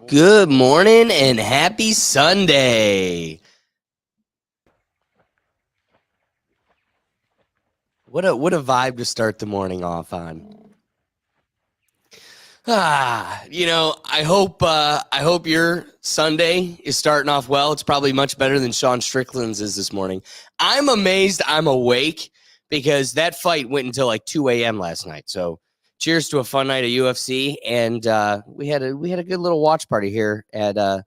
Good morning and happy Sunday. What a vibe to start the morning off on. I hope your Sunday is starting off well. It's probably much better than Sean Strickland's is this morning. I'm amazed I'm awake because that fight went until like 2 a.m. last night. So cheers to a fun night of UFC, and we had a good little watch party here at the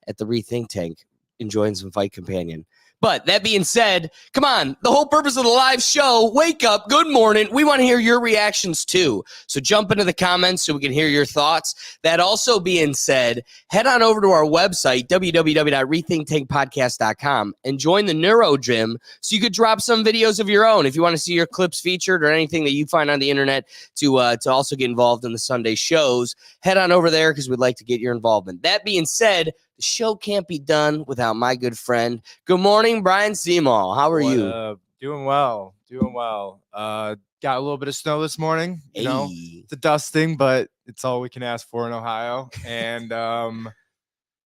ReThink Tank, enjoying some Fight Companion. But that being said, come on, the whole purpose of the live show, wake up, good morning. We want to hear your reactions too. So jump into the comments so we can hear your thoughts. That also being said, head on over to our website, www.rethinktankpodcast.com, and join the Neuro Gym so you could drop some videos of your own. If you want to see your clips featured or anything that you find on the internet to also get involved in the Sunday shows, head on over there because we'd like to get your involvement. That being said, the show can't be done without my good friend. Good morning, Brian Seymour. How are you? Doing well. Got a little bit of snow this morning. You know, it's a dusting, but it's all we can ask for in Ohio. And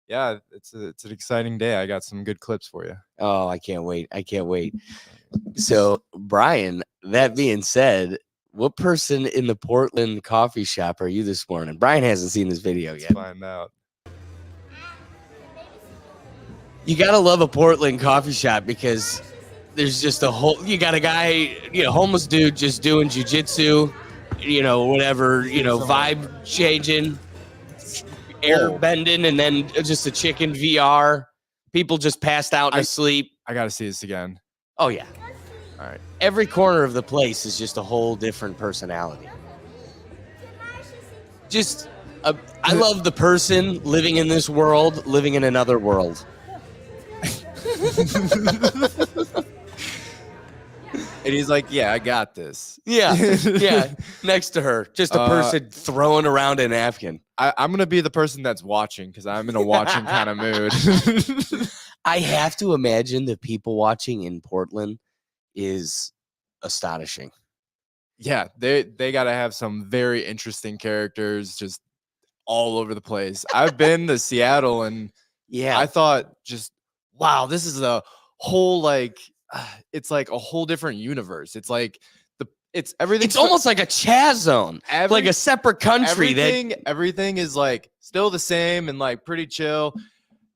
yeah, it's an exciting day. I got some good clips for you. Oh, I can't wait. So, Brian, that being said, what person in the Portland coffee shop are you this morning? Brian hasn't seen this video yet. Let's find out. You gotta love a Portland coffee shop because there's just you got a guy, homeless dude just doing jujitsu, whatever, vibe changing, air bending, and then just a chicken VR. People just passed out and asleep. I gotta see this again. Oh yeah. All right. Every corner of the place is just a whole different personality. I love the person living in this world, living in another world. And he's like, yeah, I got this. Yeah. Next to her, just a person throwing around a napkin. I'm going to be the person that's watching because I'm in a watching kind of mood. I have to imagine the people watching in Portland is astonishing. Yeah, they got to have some very interesting characters just all over the place. I've been to Seattle and I thought just, wow, this is a whole it's like a whole different universe. It's like it's everything. It's almost like a Chaz zone, like a separate country. Everything is like still the same and like pretty chill.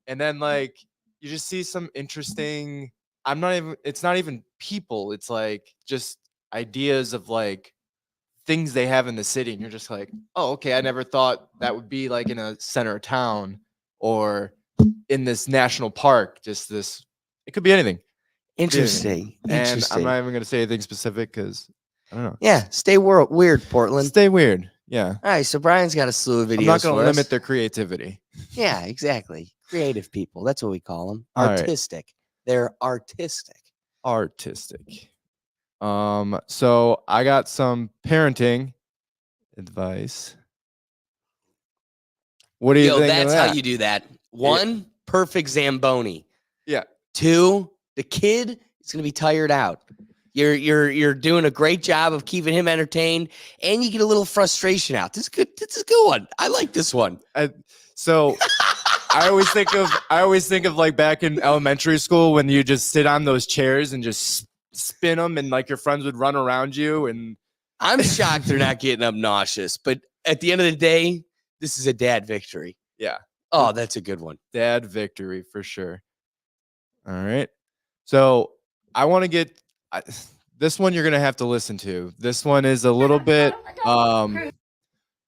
And then like you just see some interesting. It's not even people. It's like just ideas of like things they have in the city, and you're just like, oh, okay. I never thought that would be like in a center of town or in this national park. Just this, it could be anything. Interesting. And I'm not even going to say anything specific because I don't know. Yeah, stay weird, Portland. Stay weird. Yeah. All right, so Brian's got a slew of videos. I'm not going to limit their creativity. Yeah, exactly. Creative people. That's what we call them. All artistic. Right. They're artistic. So I got some parenting advice. What do you think? That's of that? How you do that. 1, perfect Zamboni. Yeah. 2, the kid is going to be tired out. You're doing a great job of keeping him entertained, and you get a little frustration out. This is a good one. I like this one. So I always think of like back in elementary school when you just sit on those chairs and just spin them, and like your friends would run around you. And I'm shocked they're not getting obnoxious, but at the end of the day, this is a dad victory. Yeah. Oh, that's a good one. Dad victory for sure. All right. So I want to get this one. You're going to have to listen to. This one is a little bit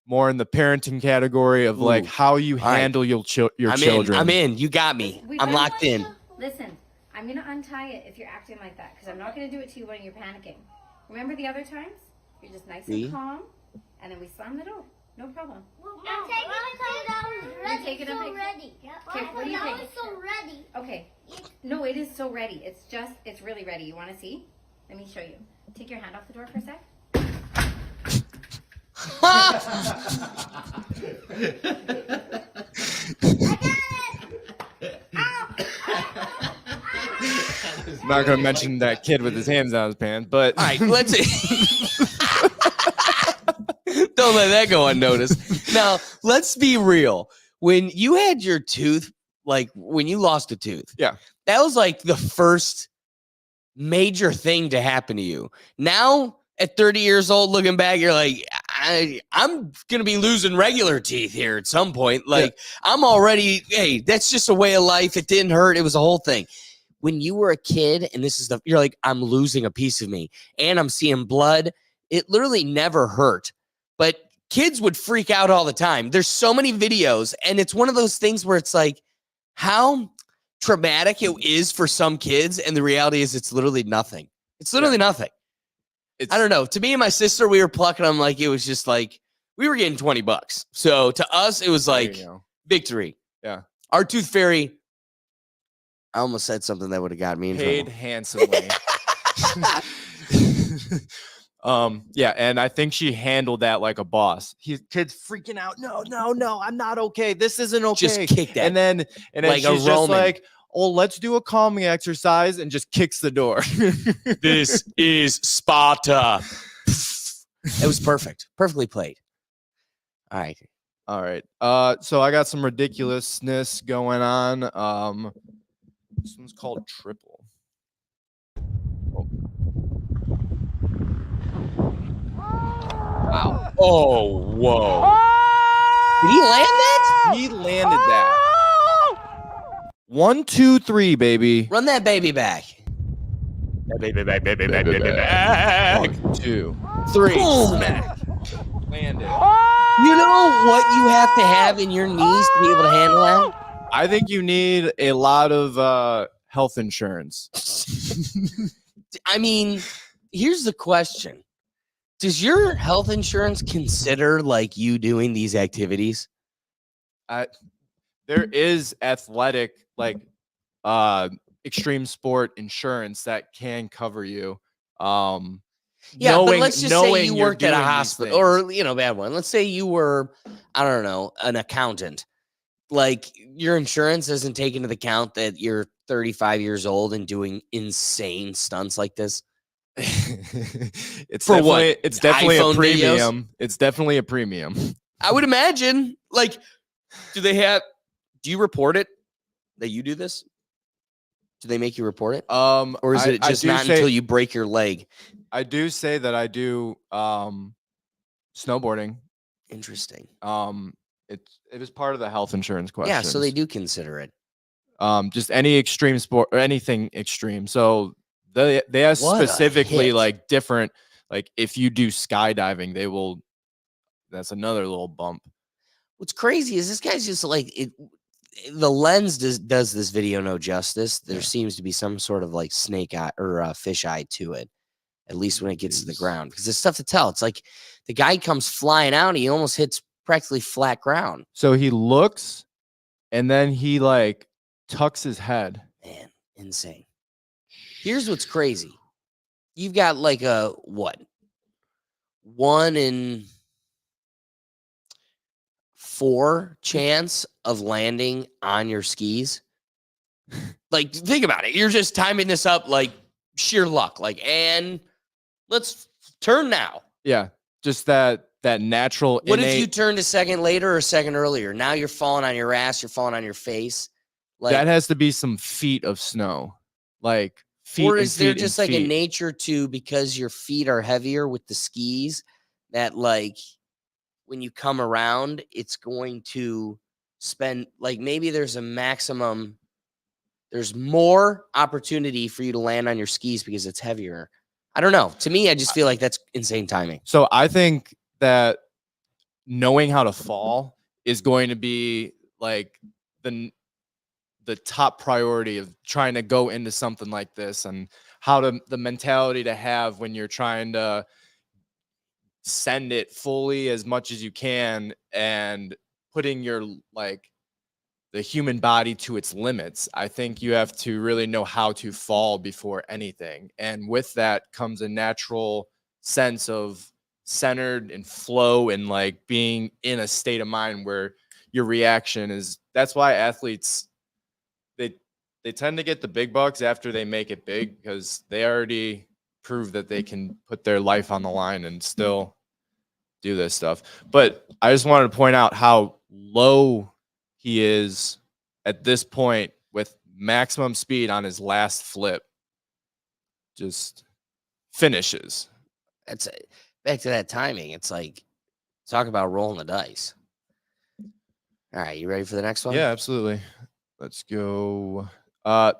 more in the parenting category of like how you handle your children. I'm in. You got me. I'm locked in. Listen, I'm going to untie it if you're acting like that because I'm not going to do it to you when you're panicking. Remember the other times? You're just nice and calm, and then we slam the door. No problem. I'm taking it down. You take it up. Ready. Okay, what do you think? It's so ready. Okay. No, it is so ready. It's really ready. You want to see? Let me show you. Take your hand off the door for a sec. Not going to mention that kid with his hands down his pants, but all right, let's see. Don't let that go unnoticed. Now, let's be real. when you had your tooth, like when you lost a tooth, Yeah. that was like the first major thing to happen to you. Now at 30 years old, looking back, you're like, I'm gonna be losing regular teeth here at some point. Like I'm already, hey, that's just a way of life. It didn't hurt. It was a whole thing. When you were a kid, and this is you're like, I'm losing a piece of me, and I'm seeing blood. It literally never hurt, but kids would freak out all the time. There's so many videos, and it's one of those things where it's like, how traumatic it is for some kids, and the reality is it's literally nothing. It's literally nothing. I don't know. To me and my sister, we were plucking them like it was just like we were getting $20. So to us, it was like victory. Yeah. Our tooth fairy. I almost said something that would have got me in paid trouble. Handsomely. Yeah, and I think she handled that like a boss. Kid's freaking out. No, I'm not okay. This isn't okay. Just kick that. And then like she's just like, oh, let's do a calming exercise, and just kicks the door. This is Sparta. It was perfect. Perfectly played. All right. So I got some ridiculousness going on. This one's called triple. Wow. Oh, whoa. Did he land that? He landed that. 1, 2, 3, baby. Run that baby back. Baby back. 1, 2, 3. Boom. Landed. You know what you have to have in your knees to be able to handle that? I think you need a lot of health insurance. I mean, here's the question. Does your health insurance consider like you doing these activities? There is athletic, like extreme sport insurance that can cover you. Yeah, but let's just say you worked at a hospital or, bad one. Let's say you were, I don't know, an accountant. Like your insurance doesn't take into account that you're 35 years old and doing insane stunts like this. It's For definitely, what? It's definitely iPhone a premium. videos? It's definitely a premium. I would imagine. Like, do you report it that you do this? Do they make you report it? Or is it just not until you break your leg? I do say that I do snowboarding. Interesting. It was part of the health insurance question. Yeah, so they do consider it. Just any extreme sport or anything extreme. So they have specifically like different, like if you do skydiving, they will. That's another little bump. What's crazy is this guy's just like it. The lens does this video no justice. There seems to be some sort of like snake eye or fish eye to it, at least when it gets to the ground, because there's stuff to tell. It's like the guy comes flying out, and he almost hits practically flat ground. So he looks, and then he like tucks his head. Man, insane. Here's what's crazy. You've got like a 1 in 4 chance of landing on your skis. Like, think about it. You're just timing this up like sheer luck. Like, and let's turn now. Yeah, just that natural. What if you turned a second later or a second earlier? Now you're falling on your ass. You're falling on your face. Like, that has to be some feet of snow, like feet. Or is there just like a nature to, because your feet are heavier with the skis, that like when you come around, it's going to spend, like maybe there's a maximum, there's more opportunity for you to land on your skis because it's heavier. I don't know. To me, I just feel like that's insane timing. So I think that knowing how to fall is going to be like the top priority of trying to go into something like this, and the mentality to have when you're trying to send it fully as much as you can and putting your like the human body to its limits. I think you have to really know how to fall before anything. And with that comes a natural sense of centered and flow and like being in a state of mind where your reaction is. That's why athletes, they tend to get the big bucks after they make it big, because they already prove that they can put their life on the line and still do this stuff. But I just wanted to point out how low he is at this point with maximum speed on his last flip. Just finishes. That's back to that timing. It's like talk about rolling the dice. All right, you ready for the next one? Yeah, absolutely. Let's go.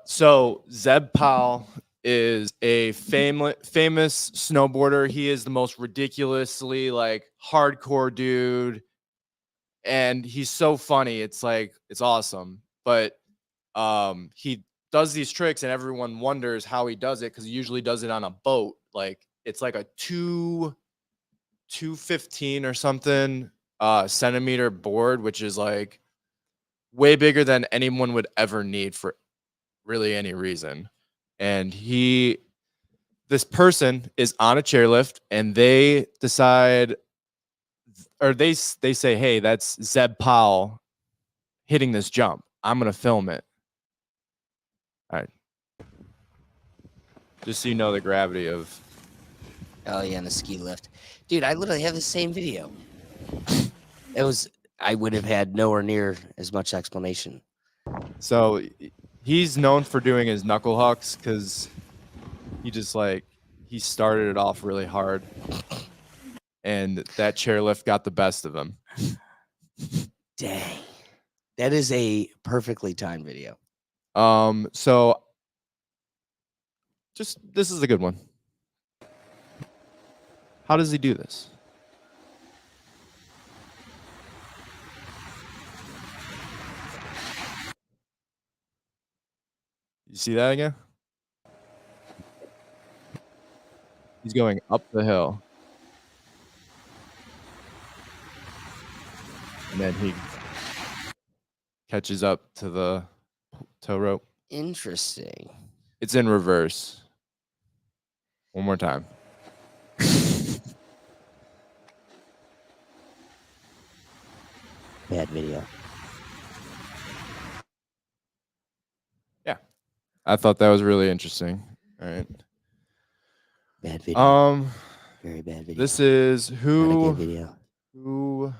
So Zeb Powell is a famous snowboarder. He is the most ridiculously like hardcore dude, and he's so funny. It's like it's awesome. But he does these tricks, and everyone wonders how he does it because he usually does it on a boat. Like it's like a 215 or something centimeter board, which is like way bigger than anyone would ever need for really any reason. And this person is on a chairlift, and they decide, or they say, hey, that's Zeb Powell hitting this jump. I'm gonna film it. All right, just so you know the gravity of. Oh yeah, and the ski lift, dude. I literally have the same video. I would have had nowhere near as much explanation. So he's known for doing his knuckle hucks because he started it off really hard, and that chairlift got the best of him. Dang, that is a perfectly timed video. So this is a good one. How does he do this? You see that again? He's going up the hill. And then he catches up to the tow rope. Interesting. It's in reverse. One more time. Bad video. Yeah. I thought that was really interesting. All right. Bad video. Very bad video. This is Not a good video. who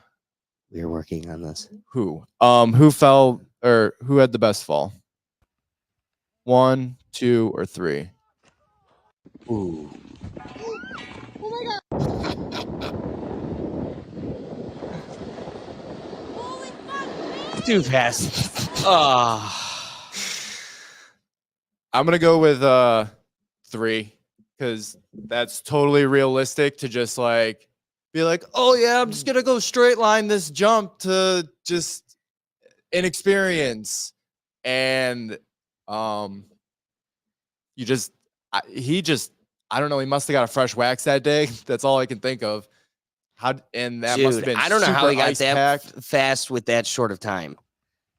We're working on this. who fell or who had the best fall? 1, 2, or 3? Ooh. Too fast. I'm gonna go with 3 because that's totally realistic to just like be like, oh yeah, I'm just gonna go straight line this jump to just inexperience, and I don't know, he must have got a fresh wax that day. That's all I can think of. And that must have Dude, been I don't know how he got that ice-packed. fast with that short of time.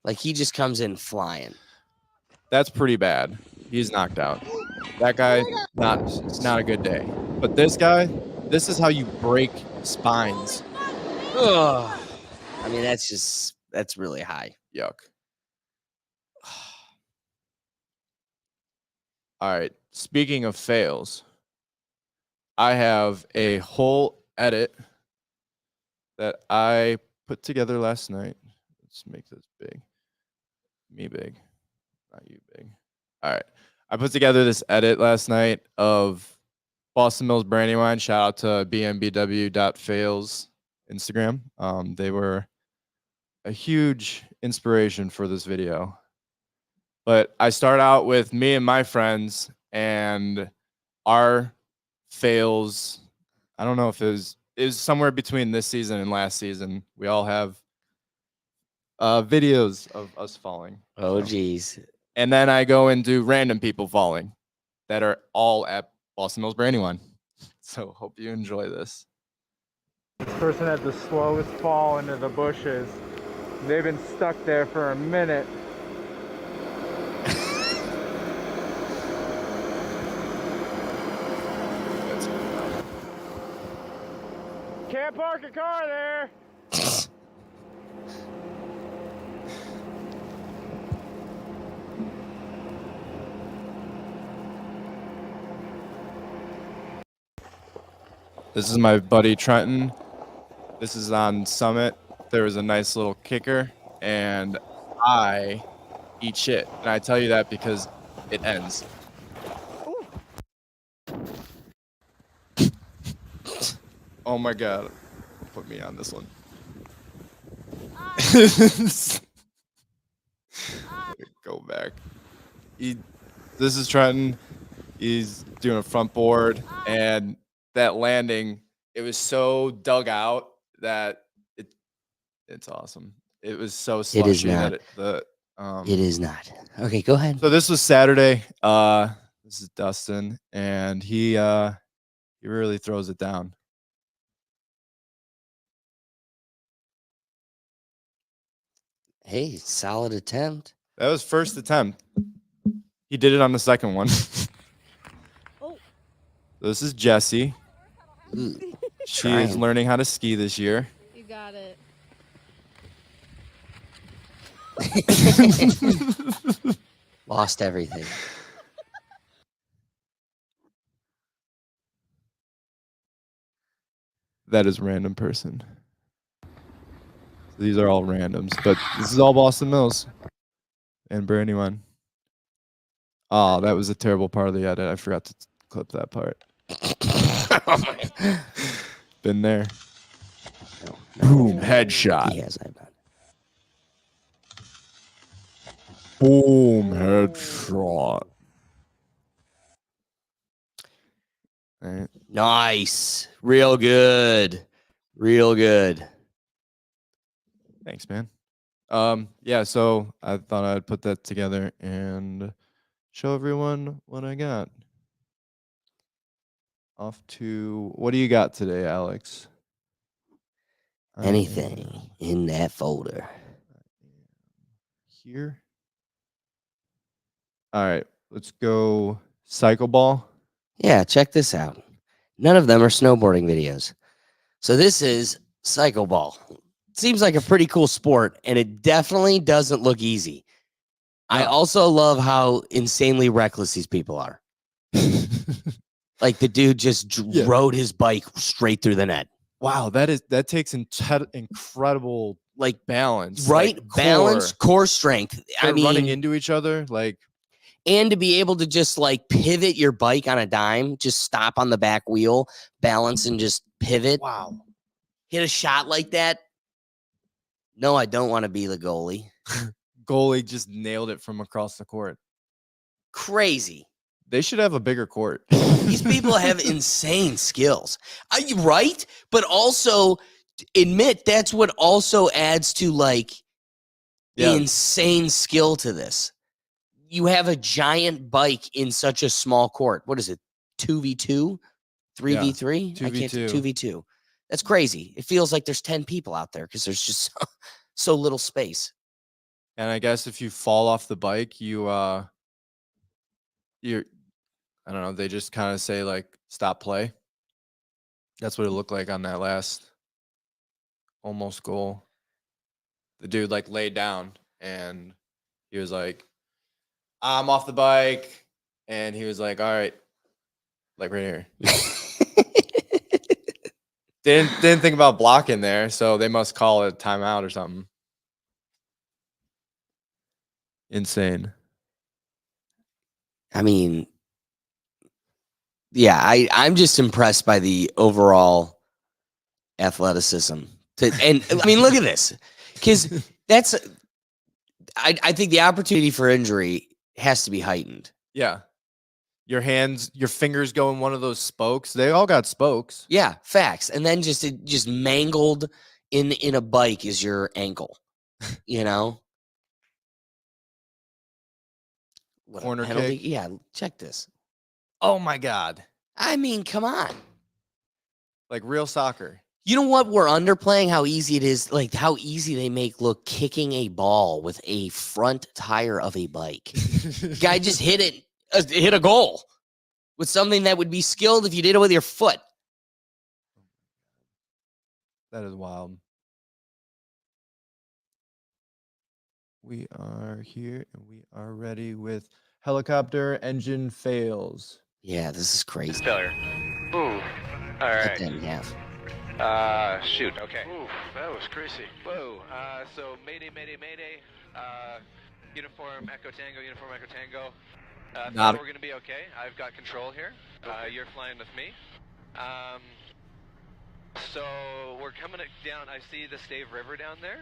Like he just comes in flying. That's pretty bad. He's knocked out. That guy, it's not a good day. But this guy, this is how you break spines. Ugh. I mean, that's really high. Yuck. All right. Speaking of fails, I have a whole edit that I put together last night. Let's make this big. Me big, not you big. All right. I put together this edit last night of Boston Mills Brandywine. Shout out to bmbw.fails Instagram. They were a huge inspiration for this video. But I start out with me and my friends and our fails. I don't know if it was somewhere between this season and last season. We all have videos of us falling. Oh, so. geez. And then I go and do random people falling that are all at Boston Mills Brandywine. So hope you enjoy this. This person had the slowest fall into the bushes. They've been stuck there for a minute. Can't park a car there. This is my buddy Trenton. This is on Summit. There was a nice little kicker, and I eat shit. And I tell you that because it ends. Oh my god. Put me on this one. Go back. This is Trenton. He's doing a front board, and that landing, it was so dug out that it's awesome. It was so slushy. It is not. It is not. Okay, go ahead. So this was Saturday. This is Dustin, and he really throws it down. Hey, solid attempt. That was first attempt. He did it on the second one. Oh. This is Jessie. Ooh, She is learning how to ski this year. You got it. Lost everything. That is random person. These are all randoms, but this is all Boston Mills and Brandywine. Oh, that was a terrible part of the edit. I forgot to clip that part. Been there. No, Boom, headshot. He has. I'm not. Boom, headshot. All right. Nice. Real good. Real good. Thanks, man. Yeah, so I thought I'd put that together and show everyone what I got. Off to, what do you got today, Alex? Anything in that folder. Here. All right, let's go cycle ball. Yeah, check this out. None of them are snowboarding videos. So this is cycle ball. Seems like a pretty cool sport, and it definitely doesn't look easy. I also love how insanely reckless these people are. Like the dude just rode his bike straight through the net. Wow, that takes incredible like balance, right? like Balance, core strength. I mean, running into each other, like, and to be able to just like pivot your bike on a dime, just stop on the back wheel, balance, and just pivot. Wow, hit a shot like that. No, I don't want to be the goalie. Goalie just nailed it from across the court. Crazy. They should have a bigger court. These people have insane skills. Right? But also admit that's what also adds to like the insane skill to this. You have a giant bike in such a small court. What is it? 2v2? 3v3? 2v2. 2v2. That's crazy. It feels like there's 10 people out there because there's just so little space. And I guess if you fall off the bike, you're I don't know, they just kind of say like stop play. That's what it looked like on that last almost goal. The dude like laid down and he was like, I'm off the bike. And he was like, all right, like right here. Didn't think about blocking there, so they must call it a timeout or something. Insane. I mean, yeah, I'm just impressed by the overall athleticism. And I mean, look at this, because that's, I think the opportunity for injury has to be heightened. Yeah. Your hands, your fingers go in one of those spokes. They all got spokes. Yeah, facts. And then just mangled in a bike is your ankle, you know? What, corner kick. Yeah, check this. Oh my God. I mean, come on. Like real soccer. You know what we're underplaying? How easy it is, like how easy they make look kicking a ball with a front tire of a bike. Guy just hit a goal with something that would be skilled if you did it with your foot. That is wild. We are here and we are ready with helicopter engine fails. Yeah, this is crazy. Failure. Ooh. All right. Cut that in half. Shoot. Okay. Ooh, that was crazy. Whoa. So mayday, mayday, mayday. Uniform Echo Tango, Uniform Echo Tango. Not- We're gonna be okay. I've got control here. You're flying with me. So we're coming down. I see the Stave River down there.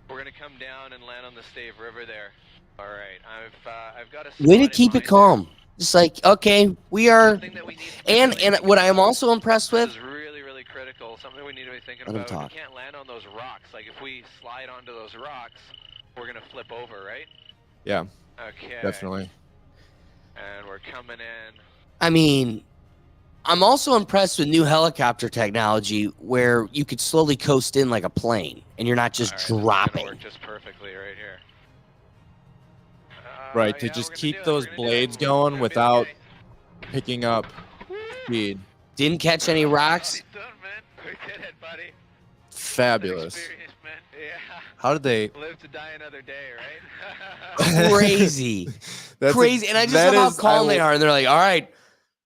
We're gonna come down and land on the Stave River there. All right. I've got a Way to spot in keep it mind calm. Just like, okay, we there. are. Something that we need to And really think what I am about. also impressed This with. is really, really critical. Something we need to be thinking Let him about. talk. We can't land on those rocks. Like if we slide onto those rocks, we're gonna flip over, right? Yeah, Okay. definitely. And we're coming in. I mean, I'm also impressed with new helicopter technology where you could slowly coast in like a plane and you're not just All right, this is dropping. gonna work just perfectly right here. Right, to Yeah, just we're gonna keep do it, those we're gonna do it. blades We're going gonna be without okay. picking up speed. Didn't catch any rocks. Nice done, man. We did it, buddy. Fabulous. Experience, man. Yeah. How did they? Live to die another day, right? Crazy. That's Crazy. And I just love how calm they are. And they're like, all right,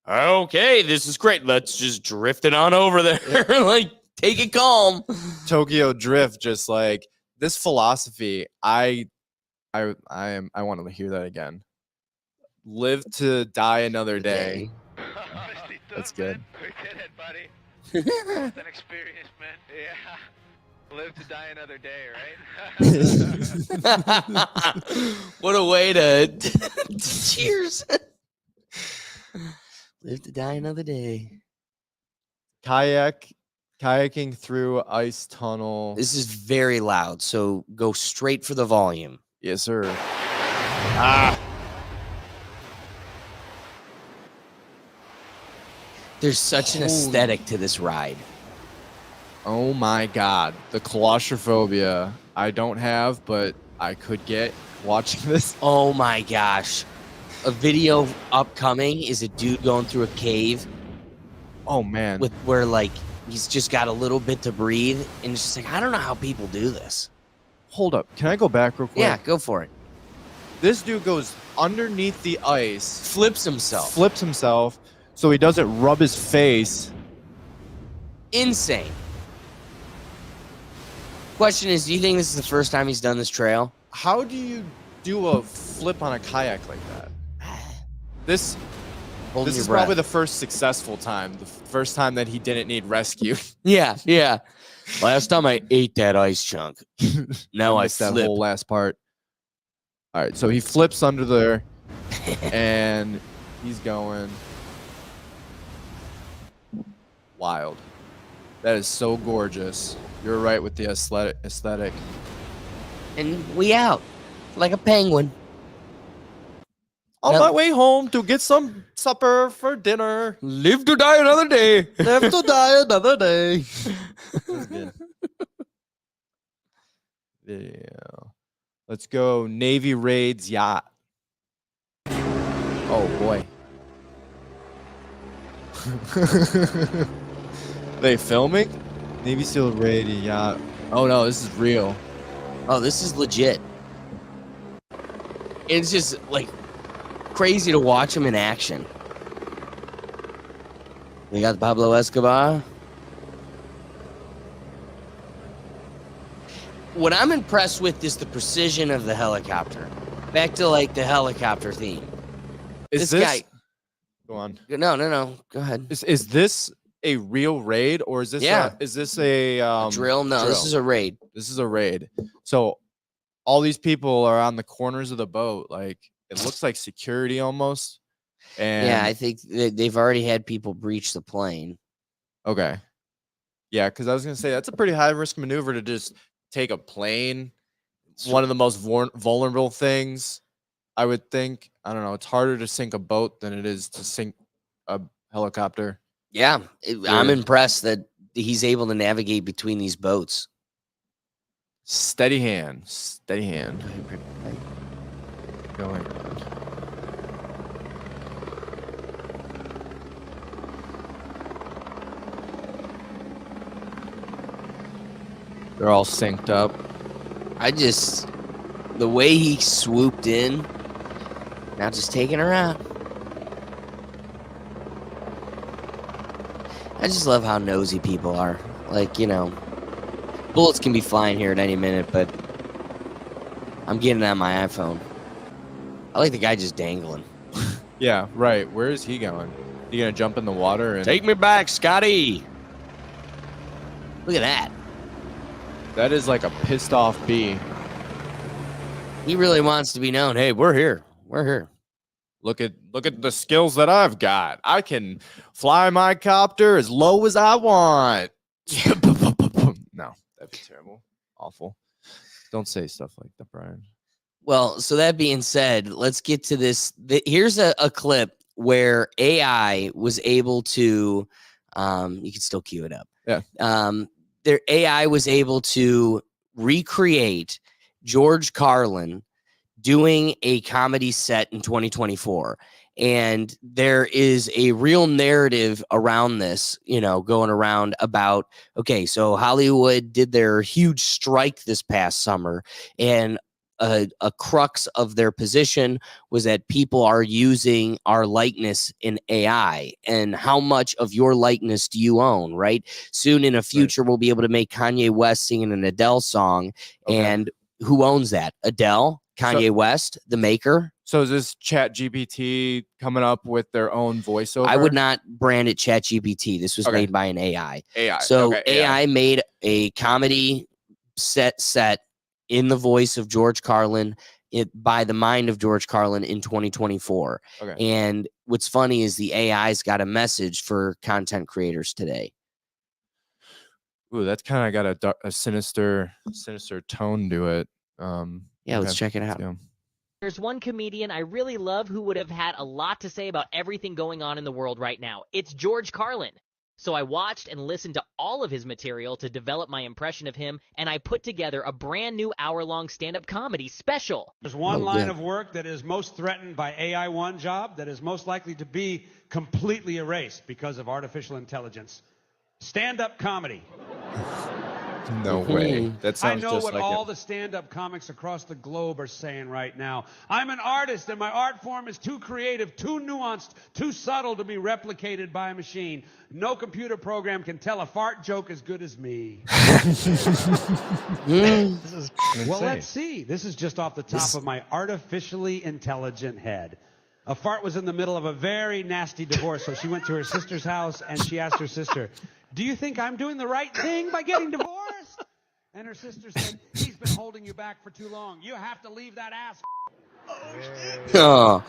okay, this is great. Let's just drift it on over there. Like, take it calm. Tokyo Drift, just like this philosophy. I want to hear that again. Live to die another day. Nicely done, That's good. Man. We did it, buddy. It's an experience, man. Yeah. Live to die another day, right? What a way to cheers. Live to die another day. Kayaking through ice tunnel. This is very loud, so go straight for the volume. Yes, sir. There's such an Holy- aesthetic to this ride. Oh my God, the claustrophobia I don't have, but I could get watching this. Oh my gosh. A video upcoming is a dude going through a cave Oh man, with where like he's just got a little bit to breathe and it's just like I don't know how people do this. hold up. Can I go back real quick? Yeah, go for it. This dude goes underneath the ice, Flips himself. flips himself, so he doesn't rub his face. Insane. Question is, do you think this is the first time he's done this trail? How do you do a flip on a kayak like that? This Holding this your is breath. probably the first successful time, the first time that he didn't need rescue. Yeah, yeah. Last time I ate that ice chunk. Now I missed that flip. whole last part. All right, so he flips under there, and he's going wild. That is so gorgeous. You're right with the aesthetic. And we out. Like a penguin. On Now- my way home to get some supper for dinner. Live to die another day. Live to die another day. That's good. Yeah. Let's go. Navy raids yacht. Oh boy. They filming? Navy SEAL raid yacht. Oh no, this is real. Oh, this is legit. It's just like crazy to watch him in action. We got Pablo Escobar. What I'm impressed with is the precision of the helicopter. Back to like the helicopter theme. Is This guy- Go on. No. Go ahead. Is this a real raid or is this Yeah. is this a Drill? No, this drill? is a raid. This is a raid. So all these people are on the corners of the boat. Like it looks like security almost. And Yeah, I think they've already had people breach the plane. okay. Yeah, because I was gonna say that's a pretty high risk maneuver to just take a plane. One of the most vulnerable things, I would think. I don't know. It's harder to sink a boat than it is to sink a helicopter. Yeah, I'm Weird. impressed that he's able to navigate between these boats. Steady hand. Steady hand. Going. They're all synced up. The way he swooped in, now just taking her out. I just love how nosy people are. Like, bullets can be flying here at any minute, but I'm getting it on my iPhone. I like the guy just dangling. Yeah, right. Where is he going? You gonna jump in the water and Take me back, Scotty. Look at that. that is like a pissed off bee. He really wants to be known. Hey, we're here. We're here. Look at the skills that I've got. I can fly my copter as low as I want. No, that'd be terrible. Awful. Don't say stuff like that, Brian. Well, so that being said, let's get to this. Here's a clip where AI was able to, you can still cue it up. Yeah. Their AI was able to recreate George Carlin doing a comedy set in 2024. And there is a real narrative around this, going around about, okay, so Hollywood did their huge strike this past summer, and a crux of their position was that people are using our likeness in AI. And how much of your likeness do you own, right? Soon in a future, we'll be able to make Kanye West singing an Adele song. Okay. And who owns that? Adele, Kanye West, the maker. So is this Chat GPT coming up with their own voiceover? I would not brand it Chat GPT. This was made by an AI. AI. So okay, AI made a comedy set in the voice of George Carlin, by the mind of George Carlin in 2024. Okay. And what's funny is the AI's got a message for content creators today. Ooh, that's kind of got a sinister tone to it. Yeah, let's check it out. Yeah. There's one comedian I really love who would have had a lot to say about everything going on in the world right now. It's George Carlin. So I watched and listened to all of his material to develop my impression of him, and I put together a brand new hour-long stand-up comedy special. There's one line of work that is most threatened by AI one job that is most likely to be completely erased because of artificial intelligence. Stand-up comedy. No way. That I sounds know just what like all it. the stand-up comics across the globe are saying right now. I'm an artist, and my art form is too creative, too nuanced, too subtle to be replicated by a machine. No computer program can tell a fart joke as good as me. Well, let's see. This is just off the top of my artificially intelligent head. A fart was in the middle of a very nasty divorce, so she went to her sister's house, and she asked her sister, "Do you think I'm doing the right thing by getting divorced?" And her sister said, "He's been holding you back for too long. You have to leave that ass." Oh.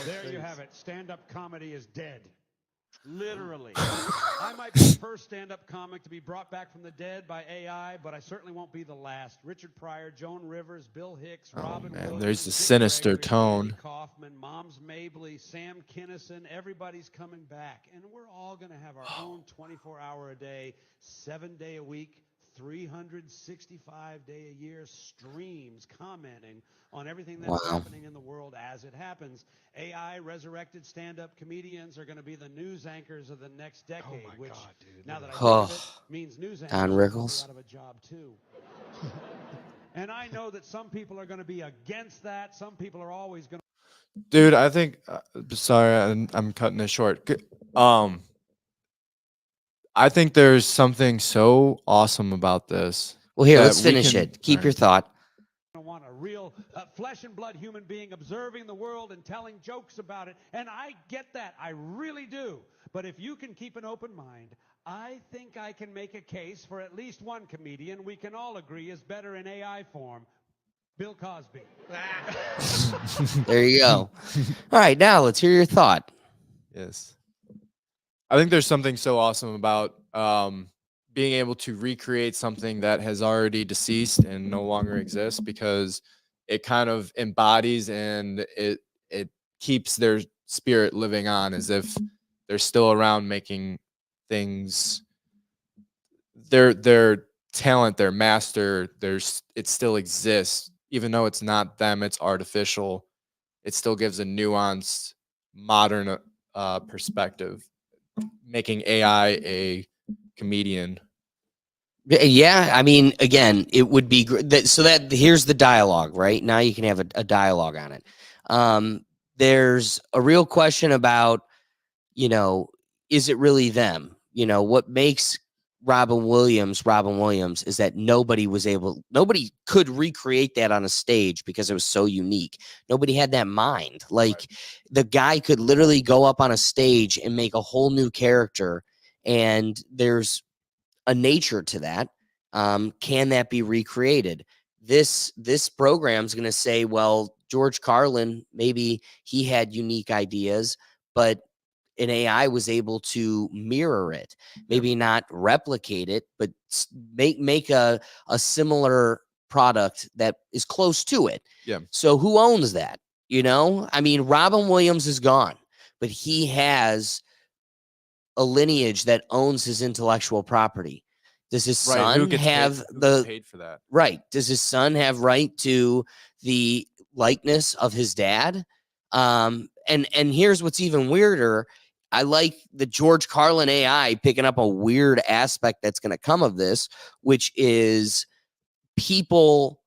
There you have it. Stand-up comedy is dead. Literally. I might be the first stand-up comic to be brought back from the dead by AI, but I certainly won't be the last. Richard Pryor, Joan Rivers, Bill Hicks, Robin Williams, there's the Dick sinister Gregory, tone. Andy Kaufman, Moms Mabley, Sam Kinison, everybody's coming back. And we're all going to have our own 24-hour-a-day, 7-day-a-week, 365-day-a-year streams commenting on everything that's happening in the world as it happens. AI resurrected stand-up comedians are going to be the news anchors of the next decade, which, now that I think of it, means news anchors Don are Rickles. out of a job too. And I know that some people are going to be against that. Some people are always going to. Dude, I think sorry, I'm cutting it short. I think there's something so awesome about this. Well, here, that let's we finish can- it. Keep all your right. thought. I want a real flesh and blood human being observing the world and telling jokes about it. And I get that. I really do. But if you can keep an open mind, I think I can make a case for at least one comedian we can all agree is better in AI form. Bill Cosby. There you go. All right, now let's hear your thought. Yes. I think there's something so awesome about being able to recreate something that has already deceased and no longer exists, because it kind of embodies and it keeps their spirit living on as if they're still around making things. Their talent, their master, it still exists, even though it's not them, it's artificial. It still gives a nuanced, modern perspective, making AI a comedian. Yeah, I mean, again, it would be so that here's the dialogue, right? Now you can have a dialogue on it. There's a real question about, is it really them? What makes Robin Williams is that nobody could recreate that on a stage because it was so unique. Nobody had that mind. Like the guy could literally go up on a stage and make a whole new character, and there's a nature to that. Can that be recreated? This program's going to say, well, George Carlin, maybe he had unique ideas, but an AI was able to mirror it, maybe not replicate it, but make a similar product that is close to it. Yeah. So who owns that? You know, I mean, Robin Williams is gone, but he has a lineage that owns his intellectual property. Does his son have paid for that? Right. Does his son have right to the likeness of his dad? And here's what's even weirder. I like the George Carlin AI picking up a weird aspect that's going to come of this, which is people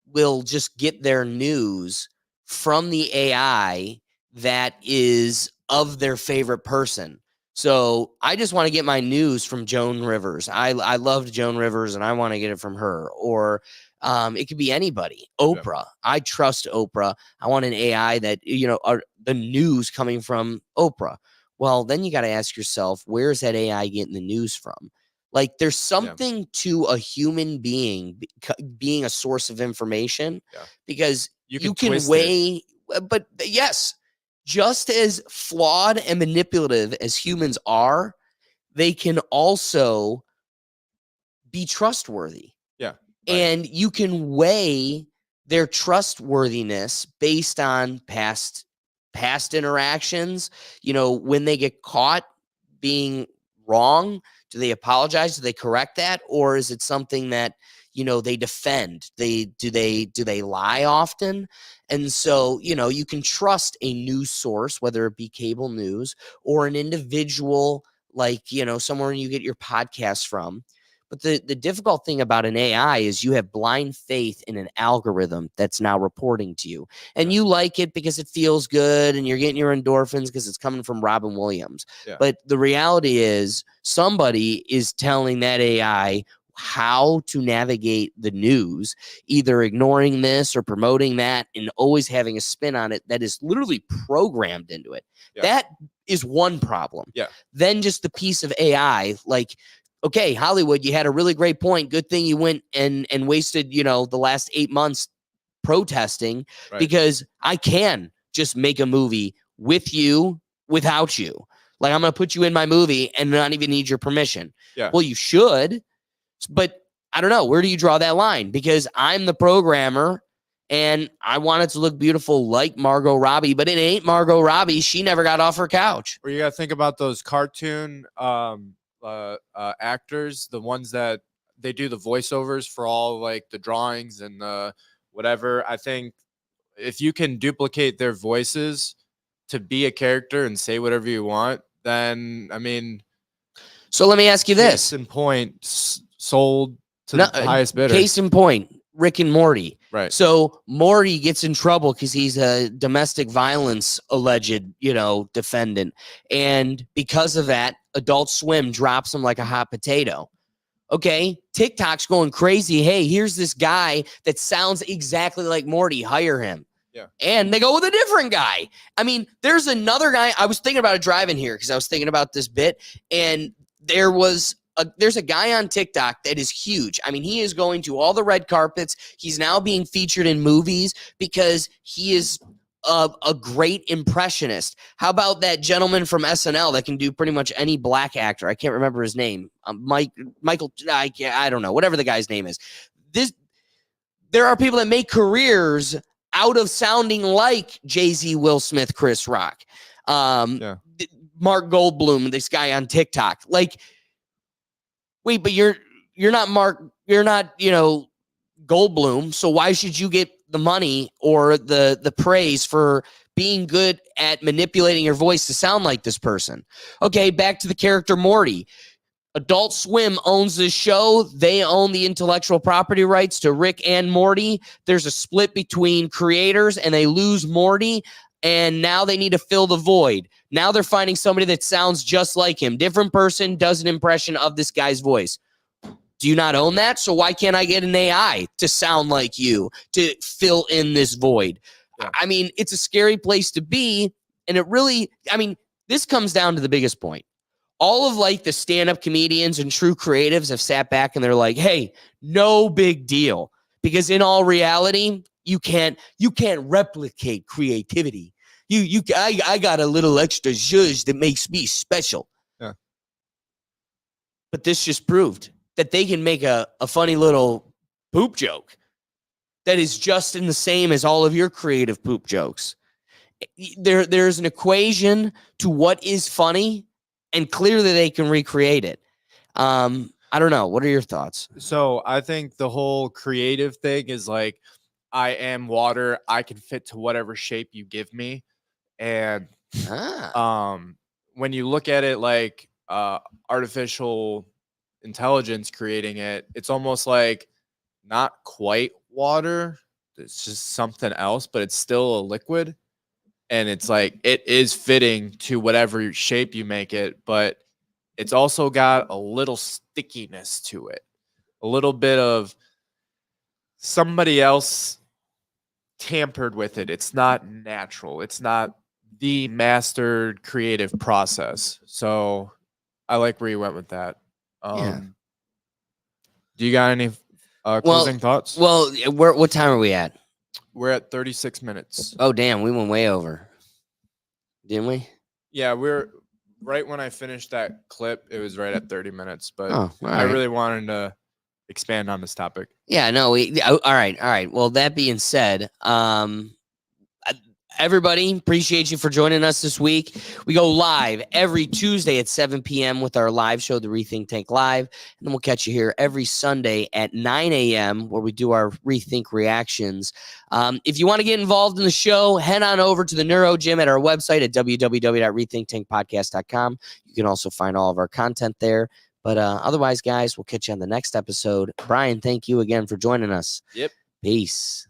will just get their news from the AI that is of their favorite person. So I just want to get my news from Joan Rivers. I loved Joan Rivers and I want to get it from her. Or it could be anybody. Oprah. I trust Oprah. I want an AI that, are the news coming from Oprah. Well, then you got to ask yourself, where's that AI getting the news from? Like there's something to a human being being a source of information because you can weigh, but yes, just as flawed and manipulative as humans are, they can also be trustworthy. Yeah. And you can weigh their trustworthiness based on past interactions. When they get caught being wrong, do they apologize? Do they correct that? Or is it something that, they defend? Do they lie often? And so, you can trust a news source, whether it be cable news or an individual, like, somewhere you get your podcast from. But the difficult thing about an AI is you have blind faith in an algorithm that's now reporting to you. And you like it because it feels good and you're getting your endorphins because it's coming from Robin Williams. Yeah. But the reality is somebody is telling that AI how to navigate the news, either ignoring this or promoting that and always having a spin on it that is literally programmed into it. Yeah. That is one problem. Yeah. Then just the piece of AI, like, okay, Hollywood, you had a really great point. Good thing you went and wasted, the last 8 months protesting because I can just make a movie with you, without you. Like I'm going to put you in my movie and not even need your permission. Yeah. Well, you should, but I don't know. Where do you draw that line? Because I'm the programmer and I want it to look beautiful like Margot Robbie, but it ain't Margot Robbie. She never got off her couch. Or you got to think about those cartoon actors, the ones that they do the voiceovers for all like the drawings and whatever. I think if you can duplicate their voices to be a character and say whatever you want, then I mean, so let me ask you this. Case in point, sold to the highest bidder. Case in point, Rick and Morty. Right. So Morty gets in trouble because he's a domestic violence alleged, defendant. And because of that, Adult Swim drops him like a hot potato. Okay. TikTok's going crazy. Hey, here's this guy that sounds exactly like Morty. Hire him. Yeah. And they go with a different guy. I mean, there's another guy. I was thinking about it driving here because I was thinking about this bit. And there's a guy on TikTok that is huge. I mean, he is going to all the red carpets. He's now being featured in movies because he is a great impressionist. How about that gentleman from SNL that can do pretty much any black actor? I can't remember his name. Michael. I don't know. Whatever the guy's name is. There are people that make careers out of sounding like Jay-Z, Will Smith, Chris Rock, Mark Goldblum, this guy on TikTok. Like, wait, but you're not Mark. You're not, Goldblum. So why should you get the money or the praise for being good at manipulating your voice to sound like this person? Okay, back to the character Morty. Adult Swim owns this show. They own the intellectual property rights to Rick and Morty. There's a split between creators and they lose Morty. And now they need to fill the void. Now they're finding somebody that sounds just like him. Different person does an impression of this guy's voice. Do you not own that? So why can't I get an AI to sound like you, to fill in this void? Yeah. I mean, it's a scary place to be. And it really, I mean, this comes down to the biggest point. All of like the stand-up comedians and true creatives have sat back and they're like, hey, no big deal. Because in all reality, you can't replicate creativity. I got a little extra zhuzh that makes me special. Yeah. But this just proved that they can make a funny little poop joke that is just in the same as all of your creative poop jokes. There's an equation to what is funny, and clearly they can recreate it. I don't know. What are your thoughts? So I think the whole creative thing is like, I am water. I can fit to whatever shape you give me. And when you look at it like artificial intelligence creating it, it's almost like not quite water. It's just something else, but it's still a liquid. And it's like it is fitting to whatever shape you make it, but it's also got a little stickiness to it, a little bit of somebody else tampered with it. It's not natural. It's not the mastered creative process. So I like where you went with that. Yeah. Do you got any closing thoughts? Well, what time are we at? We're at 36 minutes. Oh, damn. We went way over. Didn't we? Yeah, we're right when I finished that clip, it was right at 30 minutes. But Oh, all I right. really wanted to expand on this topic. Yeah, no, all right. Well, that being said, everybody, appreciate you for joining us this week. We go live every Tuesday at 7 p.m. with our live show, the ReThink Tank Live. And then we'll catch you here every Sunday at 9 a.m. where we do our ReThink reactions. If you want to get involved in the show, head on over to the Neuro Gym at our website at www.rethinktankpodcast.com. You can also find all of our content there. But otherwise, guys, we'll catch you on the next episode. Brian, thank you again for joining us. Yep. Peace.